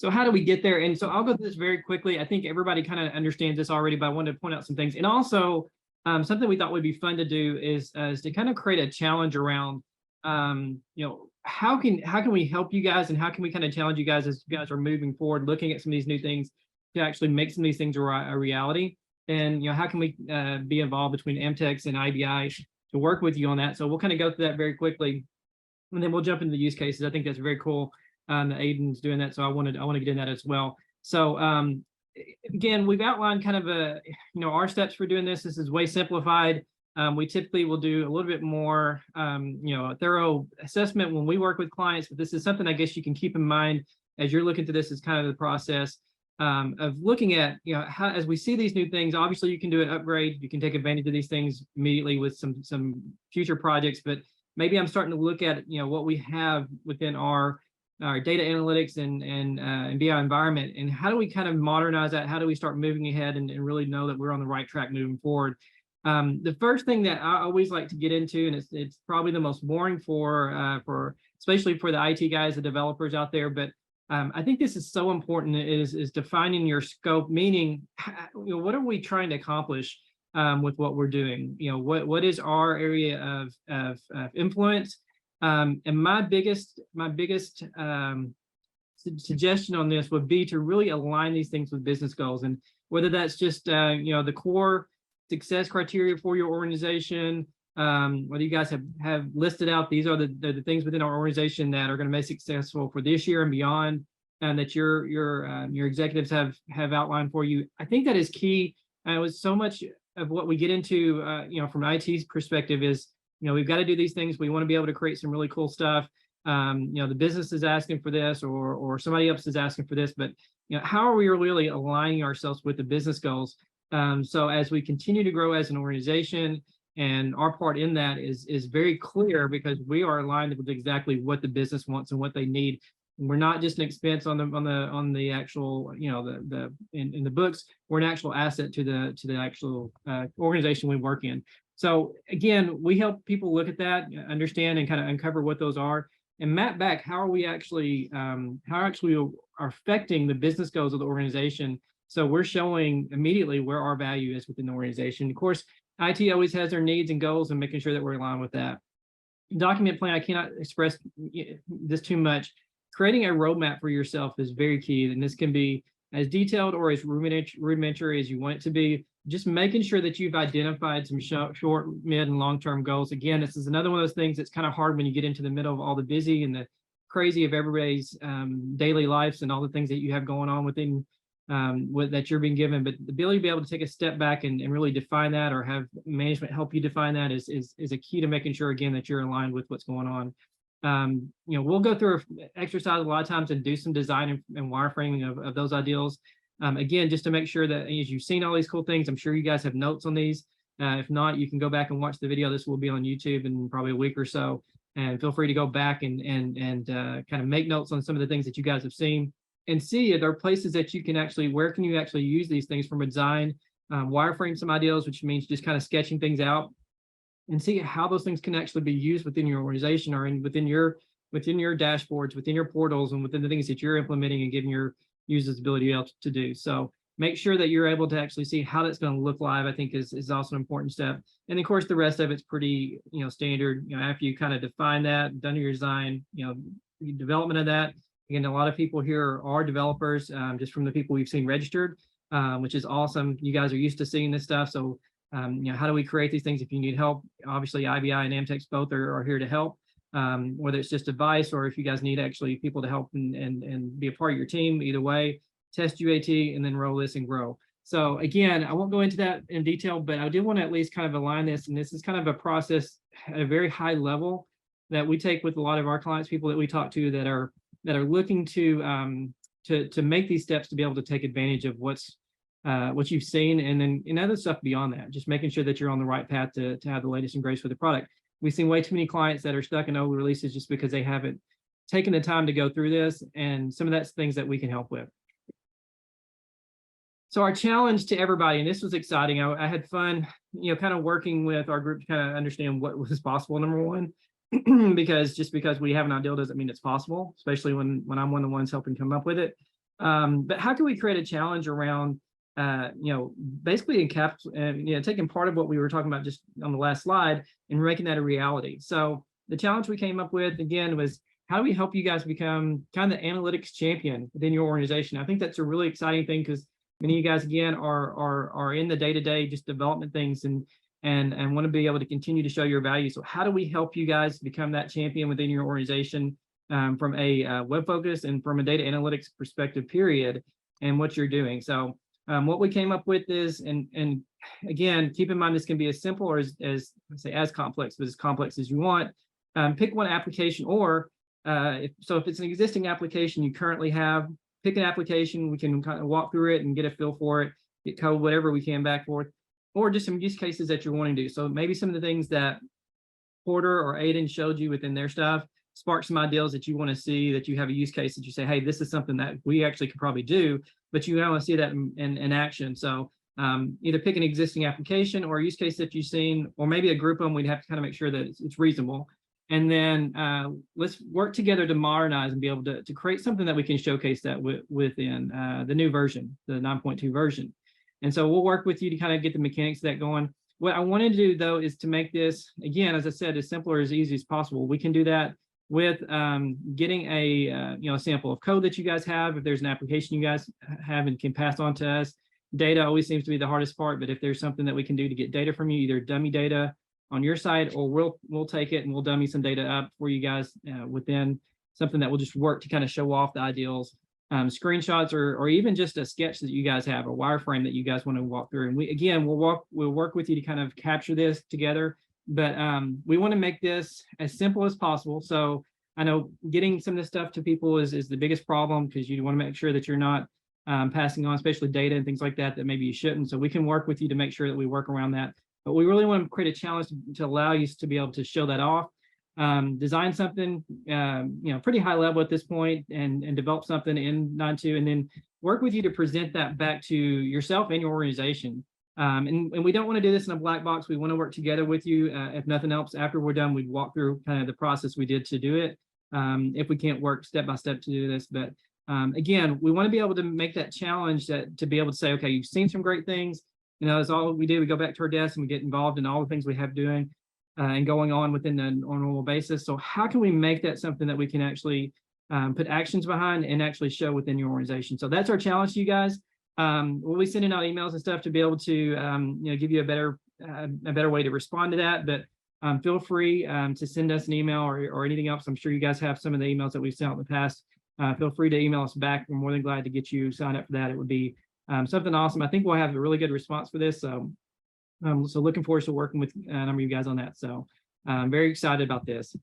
So how do we get there? And so I'll go through this very quickly. I think everybody kind of understands this already, but I wanted to point out some things. And also something we thought would be fun to do is to kind of create a challenge around, how can we help you guys, and how can we kind of challenge you guys as you guys are moving forward, looking at some of these new things to actually make some of these things a reality. And how can we be involved between Amtex and IBI to work with you on that? So we'll kind of go through that very quickly, and then we'll jump into the use cases. I think that's very cool. Aiden's doing that, so I want to get in that as well. So again, we've outlined kind of our steps for doing this. This is way simplified. We typically will do a little bit more a thorough assessment when we work with clients, but this is something I guess you can keep in mind as you're looking through this. Is kind of the process of looking at how, as we see these new things, obviously you can do an upgrade, you can take advantage of these things immediately with some future projects, but maybe I'm starting to look at what we have within our data analytics and BI environment, and how do we kind of modernize that? How do we start moving ahead and really know that we're on the right track moving forward? The first thing that I always like to get into, and it's probably the most boring for especially for the IT guys, the developers out there, but I think this is so important, is defining your scope, meaning what are we trying to accomplish with what we're doing? What is our area of influence? And my biggest suggestion on this would be to really align these things with business goals, and whether that's just the core success criteria for your organization, whether you guys have listed out these are the things within our organization that are going to make successful for this year and beyond, and that your executives have outlined for you. I think that is key. It was so much of what we get into from IT's perspective is we've got to do these things. We want to be able to create some really cool stuff. The business is asking for this, or somebody else is asking for this, but how are we really aligning ourselves with the business goals? So as we continue to grow as an organization, and our part in that is very clear, because we are aligned with exactly what the business wants and what they need. We're not just an expense on the actual in the books. We're an actual asset to the actual organization we work in. So again, we help people look at that, understand, and kind of uncover what those are, and map back how we actually are affecting the business goals of the organization. So we're showing immediately where our value is within the organization. Of course, IT always has their needs and goals, and making sure that we're aligned with that. Document plan, I cannot express this too much. Creating a roadmap for yourself is very key, and this can be as detailed or as rudimentary as you want it to be. Just making sure that you've identified some short, mid, and long-term goals. Again, this is another one of those things that's kind of hard when you get into the middle of all the busy and the crazy of everybody's daily lives and all the things that you have going on within that you're being given. But the ability to be able to take a step back and really define that, or have management help you define that, is a key to making sure, again, that you're aligned with what's going on. We'll go through an exercise a lot of times and do some design and wireframing of those ideals. Again, just to make sure that as you've seen all these cool things, I'm sure you guys have notes on these. If not, you can go back and watch the video. This will be on YouTube in probably a week or so. And feel free to go back and kind of make notes on some of the things that you guys have seen, and see if there are places that you can where can you actually use these things from a design, wireframe some ideas, which means just kind of sketching things out, and see how those things can actually be used within your organization, or within your dashboards, within your portals, and within the things that you're implementing and giving your users the ability to do. So make sure that you're able to actually see how that's going to look live, I think is also an important step. And of course, the rest of it's pretty standard. After you kind of define that, done your design, development of that. Again, a lot of people here are developers, just from the people we've seen registered, which is awesome. You guys are used to seeing this stuff. So how do we create these things? If you need help, obviously IBI and Amtex both are here to help, whether it's just advice, or if you guys need actually people to help and be a part of your team. Either way, test UAT and then roll this and grow. So again, I won't go into that in detail, but I did want to at least kind of align this. And this is kind of a process at a very high level that we take with a lot of our clients, people that we talk to that are looking to make these steps to be able to take advantage of what you've seen, and then other stuff beyond that. Just making sure that you're on the right path to have the latest and greatest for the product. We've seen way too many clients that are stuck in old releases just because they haven't taken the time to go through this, and some of that's things that we can help with. So our challenge to everybody, and this was exciting. I had fun, kind of working with our group to kind of understand what was possible, number one, because just because we have an ideal doesn't mean it's possible, especially when I'm one of the ones helping come up with it. But how can we create a challenge around, basically taking part of what we were talking about just on the last slide and making that a reality. So the challenge we came up with, again, was how do we help you guys become kind of the analytics champion within your organization? I think that's a really exciting thing because many of you guys, again, are in the day-to-day just development things and want to be able to continue to show your value. So how do we help you guys become that champion within your organization from a WebFOCUS and from a data analytics perspective, period, and what you're doing? So what we came up with is, and again, keep in mind this can be as simple or as complex, but as complex as you want. Pick one application, or if it's an existing application you currently have, pick an application. We can kind of walk through it and get a feel for it, get code, whatever we can back forth, or just some use cases that you're wanting to do. So maybe some of the things that Porter or Aiden showed you within their stuff spark some ideas that you want to see, that you have a use case that you say, hey, this is something that we actually could probably do, but you want to see that in action. So either pick an existing application or a use case that you've seen, or maybe a group of them. We'd have to kind of make sure that it's reasonable. And then let's work together to modernize and be able to create something that we can showcase that within the new version, the 9.2 version. And so we'll work with you to kind of get the mechanics of that going. What I wanted to do, though, is to make this, again, as I said, as simple or as easy as possible. We can do that with getting a sample of code that you guys have. If there's an application you guys have and can pass on to us. Data always seems to be the hardest part, but if there's something that we can do to get data from you, either dummy data on your side, or we'll take it and we'll dummy some data up for you guys within something that will just work to kind of show off the ideals, screenshots, or even just a sketch that you guys have, a wireframe that you guys want to walk through. And we'll work with you to kind of capture this together. But we want to make this as simple as possible. So I know getting some of this stuff to people is the biggest problem, because you want to make sure that you're not passing on, especially data and things like that maybe you shouldn't. So we can work with you to make sure that we work around that. But we really want to create a challenge to allow you to be able to show that off, design something, pretty high level at this point, and develop something in 9.2, and then work with you to present that back to yourself and your organization. And we don't want to do this in a black box. We want to work together with you. If nothing else, after we're done, we'd walk through kind of the process we did to do it. If we can't work step by step to do this, but again, we want to be able to make that challenge to be able to say, okay, you've seen some great things. That's all we do. We go back to our desk and we get involved in all the things we have doing and going on within the normal basis. So how can we make that something that we can actually put actions behind and actually show within your organization? So that's our challenge to you guys. We'll be sending out emails and stuff to be able to give you a better way to respond to that. But feel free to send us an email or anything else. I'm sure you guys have some of the emails that we've sent out in the past. Feel free to email us back. We're more than glad to get you signed up for that. It would be something awesome. I think we'll have a really good response for this. So looking forward to working with a number of you guys on that. So I'm very excited about this.